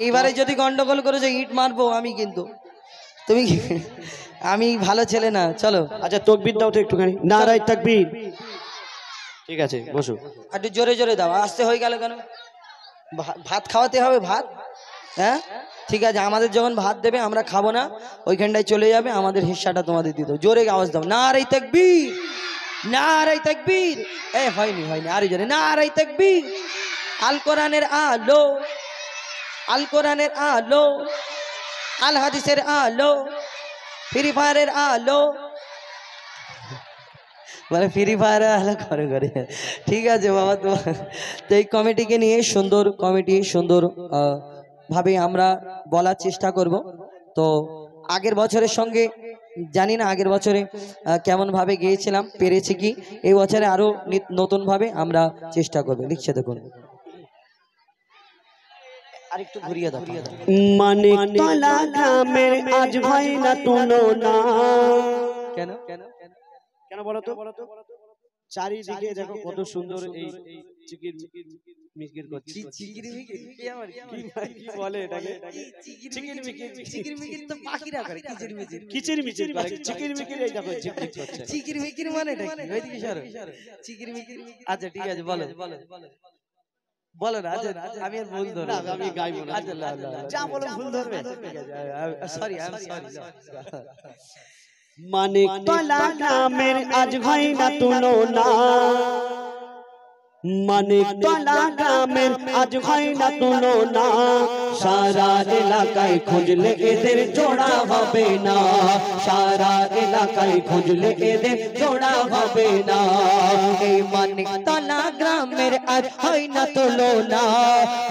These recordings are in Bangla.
এবারে যদি গন্ডগোল করে যে ইট মারবো আমি, কিন্তু তুমি আমি ভালো ছেলে না। চলো আচ্ছা তকবীর দাও তো একটুখানি, নারায়ে তাকবীর। ঠিক আছে বসো, একটু জোরে জোরে দাও, আসতে হয়ে গেল কেন? ভাত খাওয়াতে হবে, ভাত। হ্যাঁ ঠিক আছে, আমাদের যখন ভাত দেবে আমরা খাবো না, ওইখানটায় চলে যাবে, আমাদের হিস্সাটা তোমাদের দিয়ে দাও। জোরে আওয়াজ দাও, নারায়ে তাকবীর, নারায়ে তাকবীর। হয়নি হয়নি, আরো জোরে, নারায়ে তাকবীর। আল কোরআনের আলো, আল কোরআনের আলো, আল হাদিসের আলো, ফ্রি ফায়ারের আলো, মানে ফ্রি ফায়ার আলো করে করে। ঠিক আছে বাবা, তো এই কমিটিকে নিয়ে সুন্দর কমিটি, সুন্দর ভাবে আমরা বলার চেষ্টা করব। তো আগের বছরের সঙ্গে জানি না আগের বছরে কেমন ভাবে গিয়েছিলাম, পেরেছি কি, এই বছরে আরো নতুন ভাবে আমরা চেষ্টা করব। লিখছে দেখুন, আরেকটু ঘুরিয়ে দাও। মানিকতলা গ্রামের আজ হয় না তুলনা। কেন কেন কেন বলো তো? চারিদিকে দেখো কত সুন্দর এই চিকির মিকির করছে। চিকির মিকির কি আমার কি বলে এটাকে? চিকির মিকির, চিকির মিকির তো পাখিরা করে, কিচির মিচির, কিচির মিচির করে, চিকির মিকির এই দেখো চিকির করছে। চিকির মিকির মানে এটা কি? ওইদিকে সরো, চিকির মিকির। আচ্ছা ঠিক আছে, বলো বলো না। আচ্ছা আমি আর ভুল ধরবো না, আমি গাইবো না। আচ্ছা যা বলো ভুল ধরবে। ঠিক আছে, sorry I am sorry. Maniktala গ্রামের আজ হয় না তুলনা। মানিকতলা গ্রামের আজ হয় না তুলনা। সারা এলাকায় খুঁজলে এদের জোড়া হবে না। সারা এলাকায় খুঁজলে এদের জোড়া হবে না। এই মানিকতলা গ্রামের আজ হয় না তুলনা,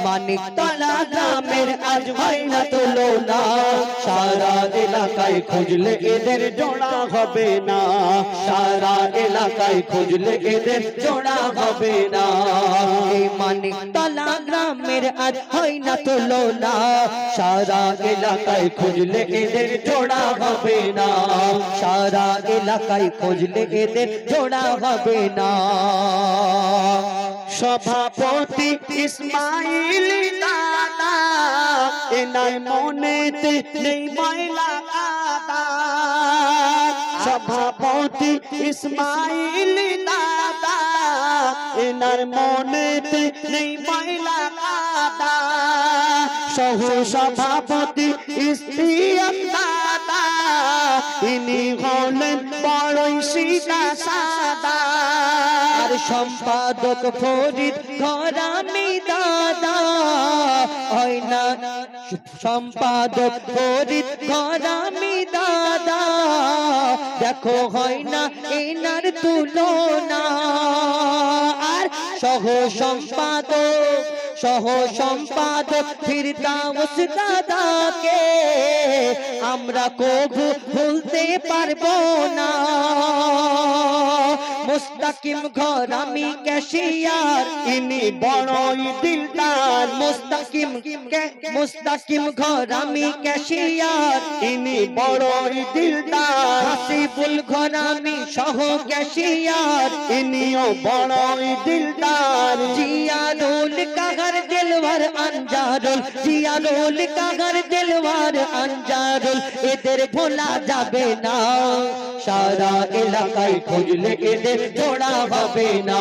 মানিকতলা গ্রামের আজ হয় না তুলনা। সারা এলাকায় খুঁজলে এদের জোড়া হবে না। সারা এলাকায় খুঁজলে এদের জোড়া হবে না। এই মানিকতলা গ্রামের আজ হয় না তুলনা, সারা এলাকায় খুঁজলে এদের জোড়া হবে না। সারা এলাকায় খুঁজলে এদের জোড়া হবে না। সভাপতি ইসমাইল দাদা, এনার মনেতে নেই ময়লা কাদা। সভাপতি ইসমাইল দাদা, এনার মনেতে নেই ময়লা কাদা। সহ সভাপতি ইসতিয়াক দাদা, ইনি হলেন বড়ই সিধা সাদা। আর সম্পাদক ফরিদ ঘরামি দাদা, হয় না সম্পাদক ফরিদ ঘরামি দাদা, দেখো হয় না এনার তুলনা। আর সহ সম্পাদক ফিরদাউস দাদাকে আমরা কবু ভুলতে পারবো না। মুস্তাকিম ঘরামি ক্যাশিয়ার, ইনি বড়ই দিলদার। মুস্তাকিম ঘরামি ক্যাশিয়ার, ইনি বড়ই দিলদার। হাসিবুল ঘরামি সহ ক্যাশিয়ার, ইনিও বড়ই দিলদার। জিয়ারুল কাগর দিলওয়ার আনজারুল, জিয়ারুল কাগর দিলওয়ার আনজারুল, এদের ভোলা যাবে না। সারা এলাকায় খুঁজলে এদের জোড়া হবে না।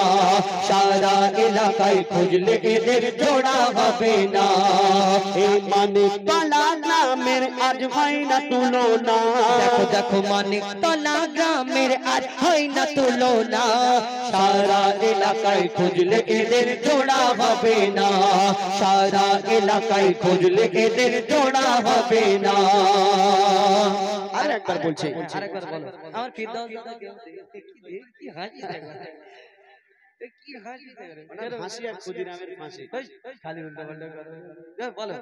সারা এলাকায় খুঁজলে এদের জোড়া হবে না। এই মানিকতলা গ্রামের আজ হয় না তুলনা। দেখো দেখো মানিকতলা গ্রামের আজ হয় না তুলনা। সারা এলাকায় খুঁজলে এদের জোড়া হবে না। সারা এলাকায় খুঁজলে এদের জোড়া হবে না। আরেকবার বলছি, আরেকবার বলো। আমার ফিরদাউস দাদা কি হাসি দেখো, কি হাসি দেখো, হাসি আর ক্ষুদিরামের ফাঁসি। খালি উল্টা পাল্টা করে বলো।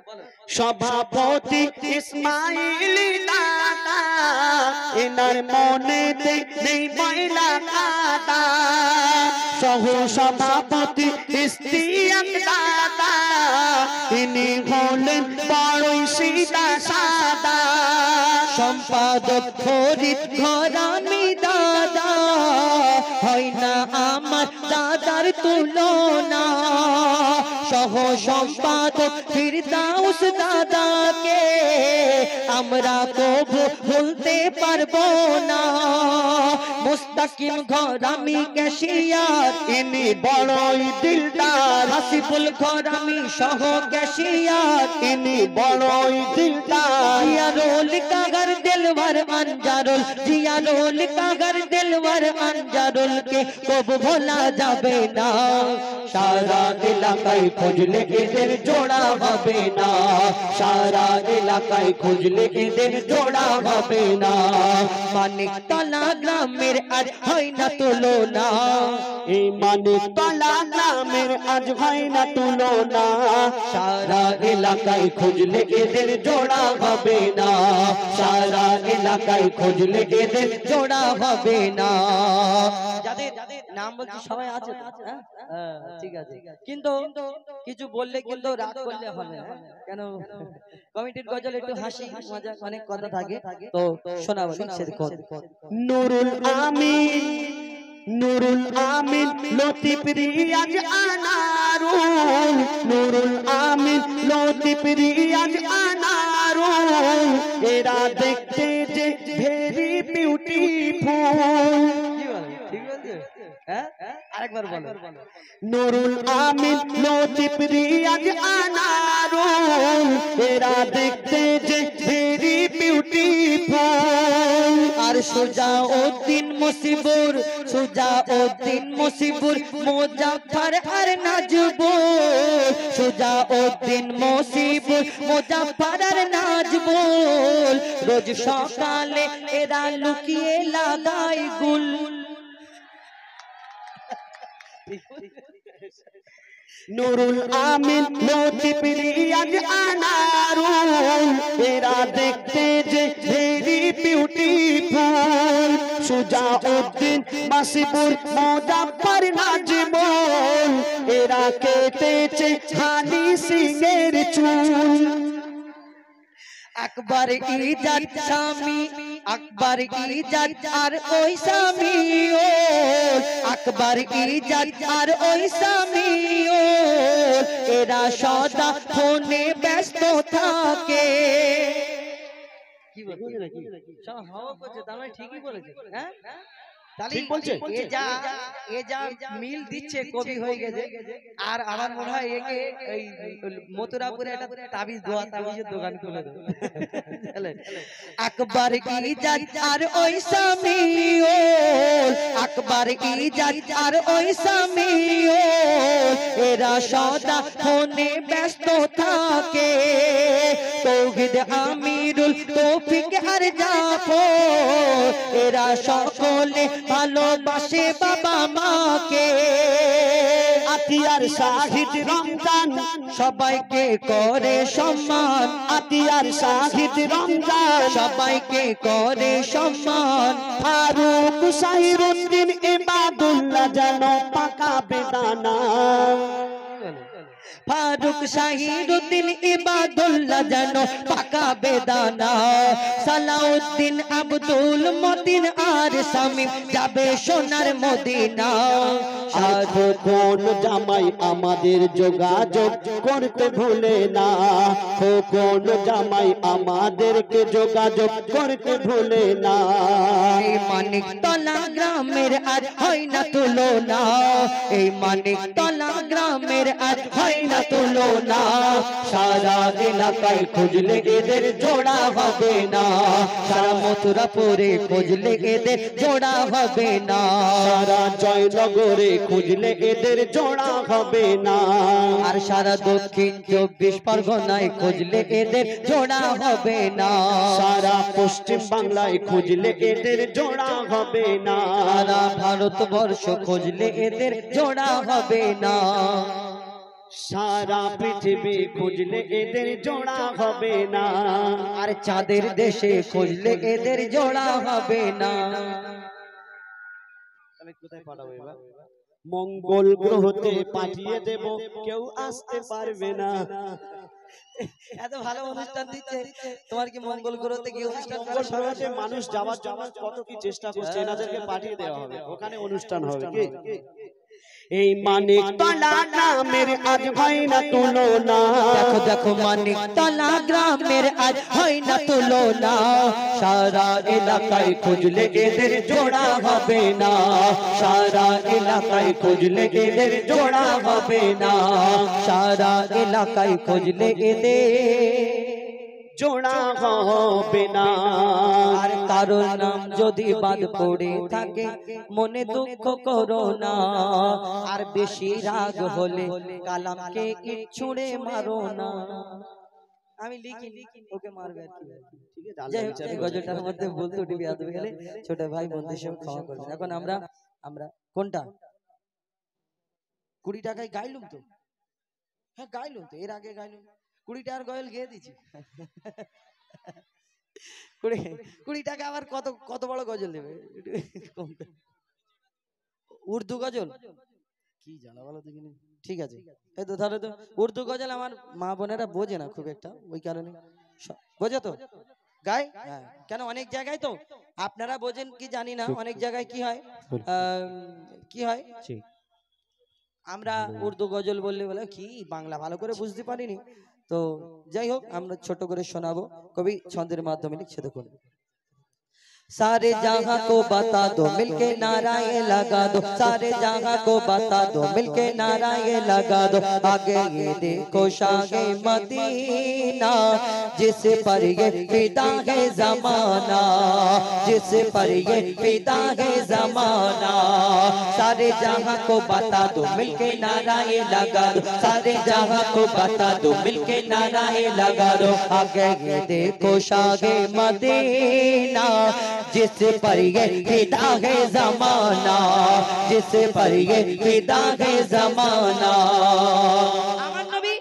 সভাপতি ইসমাইল দাদা, এনার মনেতে নেই ময়লা কাদা। সহ সভাপতি ইসতিয়াক দাদা, ইনি হলেন বড়ই সিধা সাদা। সম্পাদক ফরিদ ঘরামি দাদা, হয় না আমার দাদার তুলনা। সহ সম্পাদক ফিরদাউস দাদাকে আমরা কবু ভুলতে পারবো না। মুস্তাকিম ঘরামি ক্যাশিয়ার ইনি বড়ই দিলদার, হাসিবুল ঘরামি সহ ক্যাশিয়ার ইনি বড়ই দিলদার। জিয়ারুল কাগার দিলওয়ার আনজারুল, জিয়ারুল কাগার দিলওয়ার আনজারুল কে কবু ভোলা যাবে না। সারা এলাকায় খুঁজলে এদের জোড়া হবে না, সারা এলাকায় খুঁজলে এদের জোড়া হবে না। মানিকতলা গ্রামের আজ হয় না তুলনা, এই মানিকতলা গ্রামের আজ হয় না তুলনা। সারা এলাকায় খুঁজলে এদের জোড়া হবে না, সারা এলাকায় খুঁজলে এদের জোড়া হবে না। যাদের নাম বলছি সবাই আছে তো? হ্যাঁ, ঠিক আছে, কিন্তু কিছু বললে কিন্তু রাগ করলে হবে না, কেন কমিটির গজল একটু হাসি মজা অনেক কথা থাকে, তো শোনাবো নিচ্ছেদ কর। নুরুল আমিন, নুরুল আমিন লতিফ রিয়াজ আনারুল, নুরুল আমিন লতিফ রিয়াজ আনারুল, এরা দেখতে যে ভেরি বিউটিফুল। কি বলে, ঠিক বলছে? হ্যাঁ, আরেকবার বলো। নুরুল আমিন লতিফ রিয়াজ আনারুল, এরা দেখতে যে ভেরি বিউটিফুল। আর সুজাউদ্দিন মুসিবুর, সুজাউদ্দিন মুসিবুর মুজাফফর আর নাজবুল, সুজাউদ্দিন মুসিবুর মুজাফফর আর নাজবুল, রোজ সকালে এরা লুকিয়ে লাগায় গুল। নুরুল আমিন লতিফ রিয়াজ আনারুল, এরা দেখতে যে ভেরি বিউটিফুল। সুজাউদ্দিন মাসিবুর মুজাফফর নাজমুল, এরা কেটেছে হানি সিংয়ের চুল। আকবর ইজাদ স্বামী, আকবর ইজাদ আর ওই স্বামী ও, আকবর ইজাদ আর ওই স্বামী ও, এরা সদা ফোনে ব্যস্ত থাকে। কি বলছে? সব হাওয়া করছে, তার মানে ঠিকই বলেছে। হ্যাঁ, ঠিক বলছে। এ যা মিল দিচ্ছে কবি হয়ে গেছে। আর আমার মনে হয় একে এই মথুরাপুরে একটা তাবিজ দোয়া তাবিজের দোকান খুলে দেবো। আকবর ইজাদ আর ওই স্বামী ও, আকবর ইজাদ আর ওই স্বামী ও, এরা সদা ফোনে ব্যস্ত থাকে। তৌহিদ আমিরুল তৌফিক আর জাফর, এরা সকলে ভালোবাসে বাবা মাকে। আতিয়ার শাহিদ রমজান সবাইকে করে সম্মান, আতিয়ার শাহিদ রমজান সবাইকে করে সম্মান। ফারুক শাহিরুদ্দিন ইবাদুল্লাহ যেন পাকা বেদানা, ফারুক শাহিরুদ্দিন ইবাদুল্লাহ যেন পাকা বেদানা। সালাউদ্দিন আব্দুল মতিন আর শামীম যাবে সোনার মদিনা। আর কোন জামাই আমাদের যোগাযোগ করতে ভুলে না, কোন জামাই আমাদেরকে যোগাযোগ করতে ভুলে না। এই মানিকতলা গ্রামের আজ হয় না তুলনা, এই মানিকতলা গ্রামের আজ হয় না তুলনা। সারা এলাকায় খুঁজলে এদের জোড়া হবে না, সারা মথুরাপুরে খুঁজলে এদের জোড়া হবে না, সারা জয়নগরে খুঁজলে এদের জোড়া হবে না, আর সারা দক্ষিণ 24 পরগনায় খুঁজলে এদের জোড়া হবে না, সারা পশ্চিম বাংলায় খুঁজলে এদের জোড়া হবে না, সারা ভারতবর্ষ খুঁজলে এদের জোড়া হবে না, সারা পৃথিবী খুঁজলে এদের জোড়া হবে না, আর চাঁদের দেশে খুঁজলে এদের জোড়া হবে না। কোথায় পাঠাবো এবার? মঙ্গল গ্রহতে পাঠিয়ে দেব, কেউ আসতে পারবে না। এত ভালো অনুষ্ঠান দিচ্ছে, তোমার কি মঙ্গল গ্রহতে গিয়ে অনুষ্ঠান মঙ্গল গ্রহতে মানুষ যাওয়ার জন্য কত কি চেষ্টা করছে, এনাদেরকে পাঠিয়ে দেওয়া হবে, ওখানে অনুষ্ঠান হবে কি? এই মানিক তলা গ্রামের আজ হয় না তুলনা। দেখো দেখো মানিক তলা গ্রামের আজ হয় না তুলনা। সারা এলাকায় খুঁজলে এদের জোড়া হবে না, সারা এলাকায় খুঁজলে এদের জোড়া হবে না, সারা এলাকায় খুঁজলে এদের জোড়া হবে না। আর কারোর নাম যদি বাদ পড়ে থাকে মনে দুঃখ করো না। আর বেশি রাগ হলে কালামকে ইট ছুঁড়ে মারো না। আমি লিখি ওকে মারবে আর কি। যাই হোক, এই গজলটার মধ্যে ভুল ত্রুটি বেয়াদবি গেলে ছোট ভাই বন্ধুর সঙ্গে ক্ষমা করবেন। এখন আমরা কোনটা 20 টাকায় গাইলুম তো, হ্যাঁ গাইলুম তো, এর আগে গাইলুম 20 টাকার গজল গেয়ে দিছি। 20 টাকা আবার কত কত বড় গজল দেবে? উর্দু গজল কি জানা বলো দেখিনি। ঠিক আছে, এই তো ধরো তো উর্দু গজল আমার মা বোনেরা বোঝে না খুব একটা, ওই কারণে বোঝে তো গায়। হ্যাঁ, কেন অনেক জায়গায় তো আপনারা বোঝেন কি জানি না, অনেক জায়গায় কি হয় কি হয় আমরা উর্দু গজল বললে বলে কি বাংলা ভালো করে বুঝতে পারিনি। তো যাই হোক, আমরা ছোট করে শোনাবো। কবি ছন্দের মাধ্যমে লিখছে, দেখুন। सारे जहां को बता दो मिलके नाराए लगा दो, सारे जहां को बता दो मिलके नाराए लगा दो। आगे ये देखो शाहे मदीना जिस पर ये फिदा है जमाना, जिस पर ये फिदा है जमाना। सारे जहां को बता दो मिलके नाराए लगा दो, सारे जहां को बता दो मिलके नाराए लगा दो। आगे ये देखो शाहे मदीना जिस पर ये फिदा है जमाना, जिस पर ये फिदा है जमाना। আমার নবী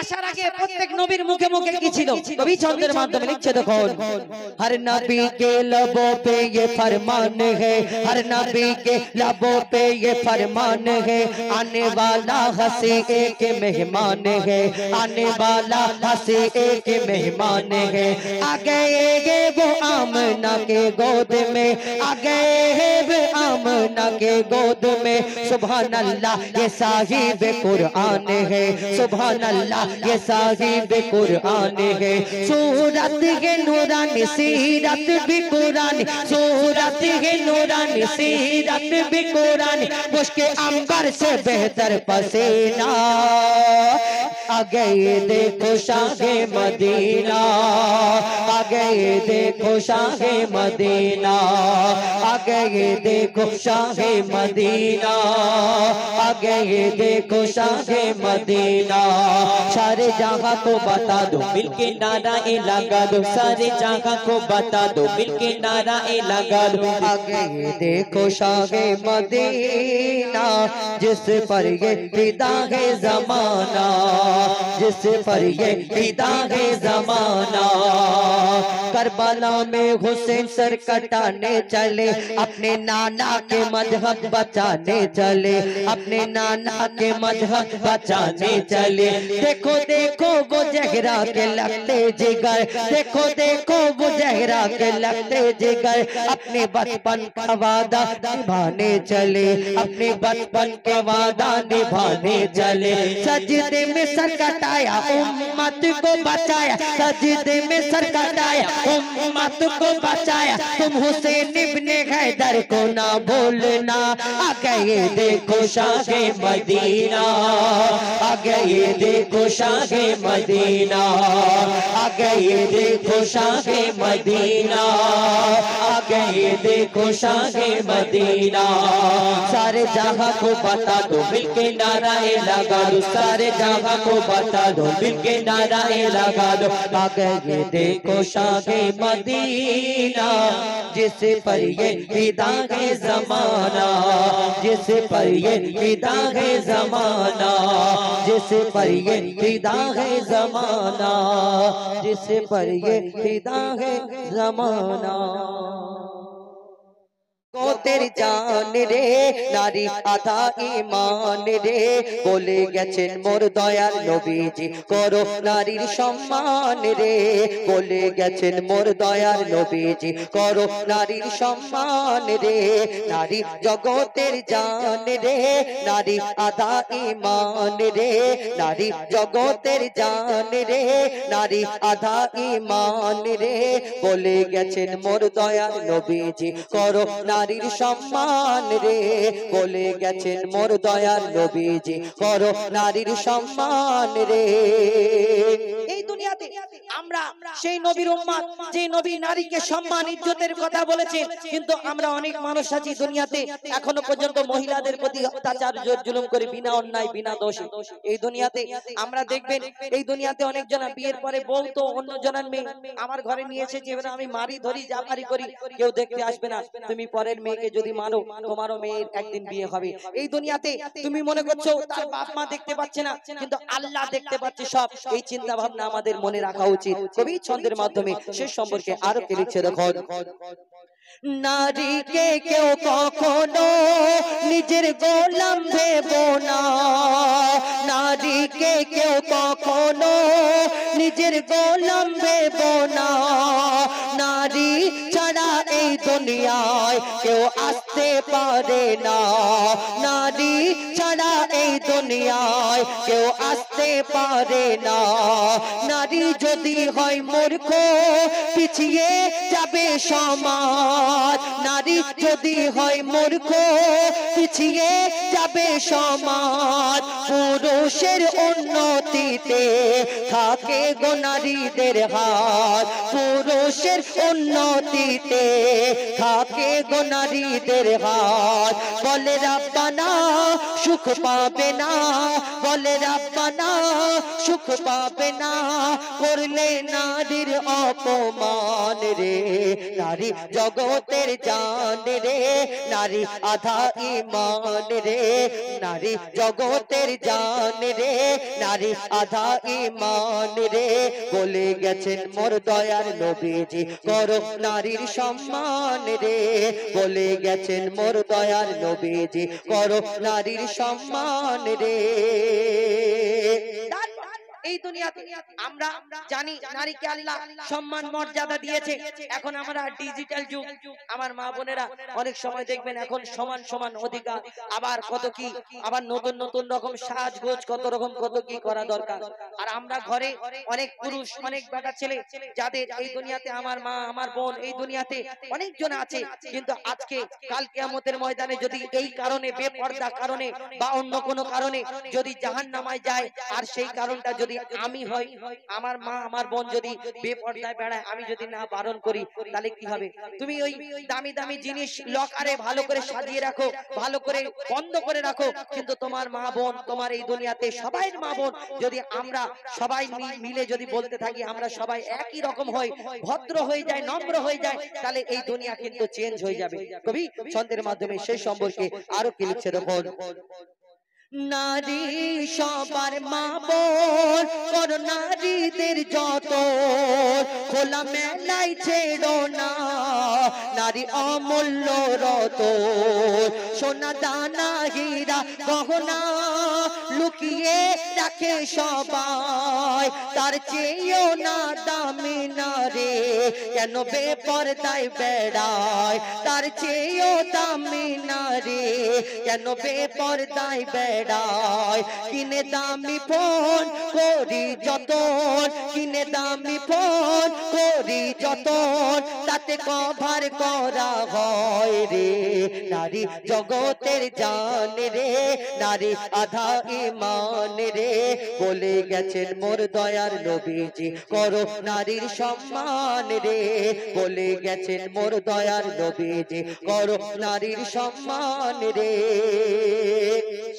আসার আগে প্রত্যেক নবীর মুখে মুখে কি ছিল? কবি ছন্দের মাধ্যমে লিখছে, দেখুন। हर नबी के लबों पे ये फरमान है, हर नबी के लबों पे ये फरमान है। आने वाला हंसी एक मेहमान है, आने वाला हंसी एक मेहमान है। आ गए वो आमना के गोद में, आ गए वो आमना के गोद में। सुभान अल्लाह ये साहिब कुरान है, सुभान अल्लाह ये साहिब कुरान है। सूरत है नूरानी सीरत भी कुरानी, सूरत है नूरानी सीरत भी कुरानी। मुश्के अंबर से बेहतर पसीना। आ गए देखो शाहे मदीना, आ गए देखो शाहे मदीना, आ गए देखो शाहे मदीना, आ गए देखो शाहे मदीना। सारे जहां को बता दो मिलके नाराए लगा दो, सारे जहां को बता दो मिलके नाराए लगा दो। आ गए देखो शाहे मदीना जिस पर ये फिदा है जमाना, जिस पर ये फिदा है जमाना। करबला में हुसैन सर कटाने चले, अपने नाना के मजहब बचाने चले, अपने नाना के मजहब बचाने चले। देखो देखो वो जहरा के लगते जिगर, देखो देखो वो जहरा के लगते जिगर। अपने बचपन का वादा निभाने चले, अपने बचपन के वादा निभाने चले। सजदे में सर कटाया उम्मत को बचाया, सजदे में सर कटाया उम्मत को बचाया। तुम हुसैन इब्ने हैदर को ना भूलना। आ गए देखो शाहे मदीना, आ गए देखो शाहे मदीना, आ गए देखो शाहे मदीना, आ गए देखो शाहे मदीना। सारे जहां को बता दो मिलके नाराए लगा दो, सारे जहां को बता दो मिलके नाराए लगा दो। आ गए देखो शाहे मदीना जिस पर ये फिदा है जमाना, जिस पर ये फिदा है जमाना, जिस पर ये फिदा है जमाना, जिस पर ये फिदा है जमाना। জগতের জান রে নারী আধা ঈমান রে বলে গেছেন মোর দয়াল নবীজি করো নারীর সম্মান রে বলে গেছেন মোর দয়াল নবীজি করো নারীর সম্মান রে নারী জগতের জান রে নারী আধা ঈমান রে নারী জগতের জান রে নারী আধা ঈমান রে বলে গেছেন মোর দয়াল নবীজি করো নারীর সম্মান রে বলে গেছেন মোর দয়াল নবীজি করো নারীর সম্মান রে। এই দুনিয়াতে আমরা সেই নবীর উম্মত যে নবী নারীকে সম্মান ইজ্জতের কথা বলেছেন, কিন্তু আমরা অনেক মানুষ আছি দুনিয়াতে এখনো পর্যন্ত মহিলাদের প্রতি অত্যাচার জোর জুলুম করে বিনা অন্যায় বিনা দোষে। এই দুনিয়াতে আমরা দেখবেন এই দুনিয়াতে অনেক জন বিয়ের পরে বউ তো অন্য জনের মেয়ে আমার ঘরে নিয়ে এসেছে, এবার আমি মারি ধরি যা পারি করি, কেউ দেখতে আসবে না। তুমি পরের মেয়েকে যদি মারো তোমারও মেয়ের একদিন বিয়ে হবে। এই দুনিয়াতে তুমি মনে করছো তার বাপ মা দেখতে পাচ্ছে না, কিন্তু আল্লাহ দেখতে পাচ্ছে সব। এই চিন্তা ভাবনা আমাদের মনে রাখা উচিত। কবি ছন্দের মাধ্যমে সে সম্পর্কে আরো কে লিখছে দেখো। নারীকে কেউ কখনো নিজের গোলাম ভেবো না, নারীকে কেউ কখনো নিজের গোলাম ভেবো না, নারী ছাড়া এই দুনিয়ায় কেউ আসতে পারে না, নারী ছাড়া এই দুনিয়ায় কেউ আসতে পারে না। নারী যদি হয় মূর্খ পিছিয়ে যাবে সমাজ, নারী যদি হয় মূর্খ পিছিয়ে যাবে সমাজ। পুরুষের উন্নতিতে থাকে গো নারীদের হাত, পুরুষের উন্নতিতে থাকে গো নারীদের হাত। বলে রাব্বানা সুখ পাবে না, বলে রাব্বানা সুখ পাবে না করলে নারীর অপমান রে। নারী জগতের জান রে নারী আধা ঈমান রে, নারী জগতের জান রে নারী আধা ঈমান রে বলে গেছেন মোর দয়ার নবীজি করো নারীর সম্মান রে বলে গেছেন মোর দয়ার নবীজি করো নারীর সম্মান রে। এই দুনিয়াতে আমরা জানি নারীকে আল্লাহ সম্মান মর্যাদা দিয়েছে। এখন আমরা ডিজিটাল যুগ, আমার মা বোনেরা অনেক সময় দেখবেন এখন সমান সমান অধিকার, আবার কত কি, আবার নতুন নতুন রকম সাজগোজ কত রকম কত কি করা দরকার। আর আমরা ঘরে অনেক পুরুষ অনেক বেটা ছেলে যাদের এই দুনিয়াতে আমার মা আমার বোন এই দুনিয়াতে অনেকজন আছে, কিন্তু আজকে কাল কিয়ামতের ময়দানে যদি এই কারণে বেপর্দা কারণে বা অন্য কোনো কারণে যদি জাহান্নামায় যায়, আর সেই কারণটা যদি আমি হই, আমার মা আমার বোন যদি বেপর্দায় বেড়ায়, আমি যদি না বারণ করি, তাহলে কি হবে? তুমি ওই দামি দামি জিনিস লকারে ভালো করে সাজিয়ে রাখো, ভালো করে বন্ধ করে রাখো, কিন্তু তোমার মা বোন তোমার এই দুনিয়াতে সবাই মা বোন যদি আমরা সবাই মিলে যদি বলতে থাকি আমরা সবাই একই রকম হই, ভদ্র হয়ে যায়, নম্র হয়ে যায়, তাহলে এই দুনিয়া কিন্তু চেঞ্জ হয়ে যাবে। কবি ছন্দের মাধ্যমে সেই সম্পর্কে আরো কি লিখছে দেখুন। নারী সবার মা বোন কর নারীদের যত খোলা মেলায় ছেড়ো না, নারী অমূল্য রত সোনা দানা হীরা গহনা লুকিয়ে রাখে সবাই, তার চেয়েও না দামি নারী কেন বেপরদায় বেড়ায়, তার চেয়েও দামি নারী কেন বেপরদায় বেড়ায়। কিনে দামি ফোন করি যতন, কিনে দামি ফোন করি যতন, তাতে কভার করা হয় রে। নারী জগতের জান রে নারী আধা ঈমান রে বলে গেছেন মোর দয়ার নবীজি করো নারীর সম্মান রে বলে গেছেন মোর দয়ার নবীজি করো নারীর সম্মান রে।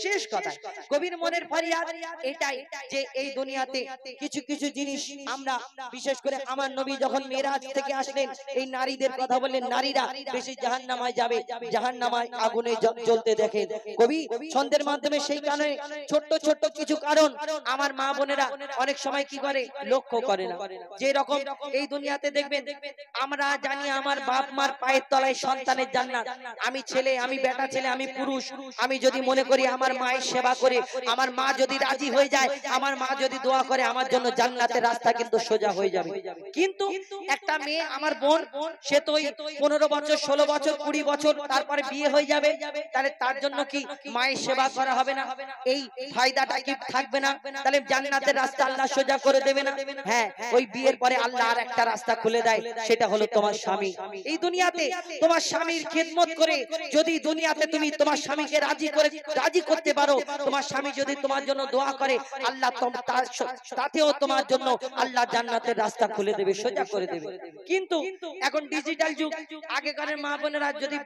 শেষ কথা কবির মনের ফরিয়াদ এটাই যে এই দুনিয়াতে কিছু কিছু জিনিস আমরা, বিশেষ করে আমার নবী যখন মেরাজ থেকে আসলেন এই নারীদের কথা বললেন, নারীরা বেশি জাহান্নামায় যাবে, জাহান্নামায় আগুনে জ্বলতে দেখেন। কবি ছন্দের মাধ্যমে সেই কারণে ছোট্ট ছোট্ট কিছু কারণ আমার মা বোনেরা অনেক সময় কি করে লক্ষ্য করে না। যে রকম এই দুনিয়াতে দেখবেন দেখবেন আমরা জানি আমার বাপ মার পায়ের তলায় সন্তানের জান্নাত। আমি ছেলে, আমি বেটা ছেলে, আমি পুরুষ, আমি যদি মনে করি আমার মায়ের সেবা করে, আমার মা যদি রাজি হয়ে যায়, আমার মা যদি দোয়া করে, আমার জন্য জান্নাতের রাস্তা কিন্তু সোজা হয়ে যাবে। কিন্তু একটা মেয়ে আমার বোন, সে তো 15 বছর 16 বছর 20 বছর তারপরে বিয়ে হয়ে যাবে, তাহলে তার জন্য কি মায়ের সেবা করা হবে না? এই ফায়দাটা কি থাকবে না? তাহলে জান্নাতের রাস্তা আল্লাহ সোজা করে দেবে না? হ্যাঁ, ওই বিয়ের পরে আল্লাহ আর একটা রাস্তা খুলে দেয়, সেটা হলো তোমার স্বামী। এই দুনিয়াতে তোমার স্বামীর খেদমত করে যদি দুনিয়াতে তুমি তোমার স্বামীকে রাজি করতে পারো, তোমার স্বামী যদি তোমার জন্য দোয়া করে, আল্লাহ তাতেও তোমার জন্য আল্লাহ জান্নাতের রাস্তা খুলে দেবে, সোজা করে দেবে। কিন্তু এখন ডিজিটাল যুগ, আগেকার মা বোনেরা যদি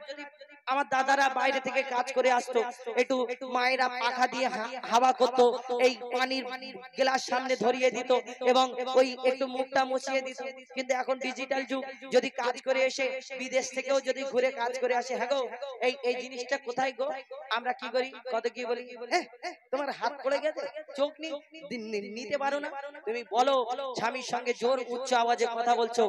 আমার দাদারা বাইরে থেকে কাজ করে আসতো, একটু মায়েরা পাখা দিয়ে হাওয়া করতো, এই পানির গ্লাস সামনে ধরিয়ে দিত এবং ওই একটু মুখটা মুছিয়ে দিত। কিন্তু এখন ডিজিটাল যুগ, যদি কাজ করে এসে বিদেশ থেকেও যদি ঘুরে কাজ করে আসে, হ্যাঁ গো এই জিনিসটা কোথায় গো, আমরা কি করি, কত কি বলি, তোমার হাত পড়ে গেছে, চোখ নিতে পারো না, তুমি বলো স্বামীর সঙ্গে জোর উচ্চ আওয়াজে কথা বলছো,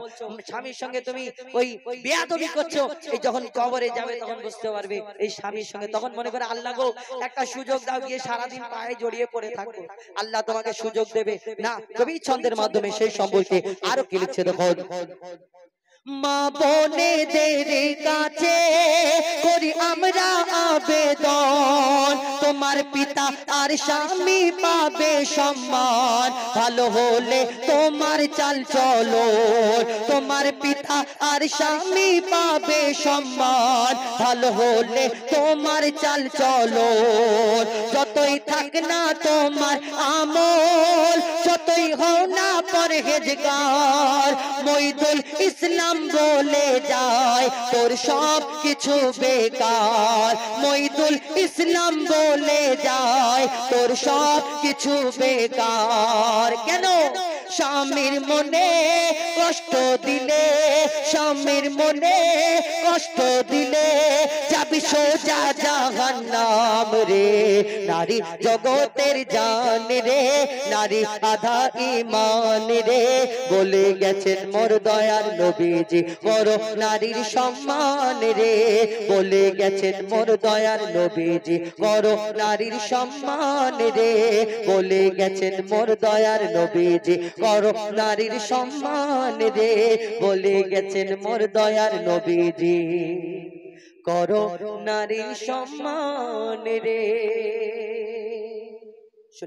স্বামীর সঙ্গে তুমি ওই বেয়াদবি করছো, এই যখন কবরে যাবে তখন বুঝতে পারবে এই স্বামীর সঙ্গে। তখন মনে করে আল্লাহ গো একটা সুযোগ দাও, গিয়ে সারাদিন পায়ে জড়িয়ে পড়ে থাকবো, আল্লাহ তোমাকে সুযোগ দেবে না। কবি ছন্দের মাধ্যমে সেই সম্পর্কে আরো কি লিখছে দেখো। মা বোনেদের কাছে করি আমরা আবেদন, তোমার পিতা আর স্বামী পাবে সম্মান, ভালো হলে তোমার চাল চলো, তোমার পিতা আর স্বামী পাবে সম্মান, ভালো হলে তোমার চাল চলো। যতই থাক না তোমার আমল, যতই হও না পরহেজগার, মইদুল ইসলাম বলে যায় তোর সব কিছু বেকার, মইদুল ইসলাম বলে যায় তোর সব কিছু বেকার। কেন? স্বামীর মনে কষ্ট দিলে, স্বামীর মনে কষ্ট দিলে যাবি সোজা জাহান্নাম রে, নারী জগতের জান রে, নারী আধা ঈমান রে, বলে গেছেন মোর দয়ার নবীজি, করো নারীর সম্মান রে, বলে গেছেন মোর দয়ার নবীজি, করো নারীর সম্মান রে, বলে গেছেন মোর দয়ার নবীজি, করো নারীর সম্মান রে, বলে গেছেন মোর দয়ার নবীজি, করো নারীর সম্মান রে।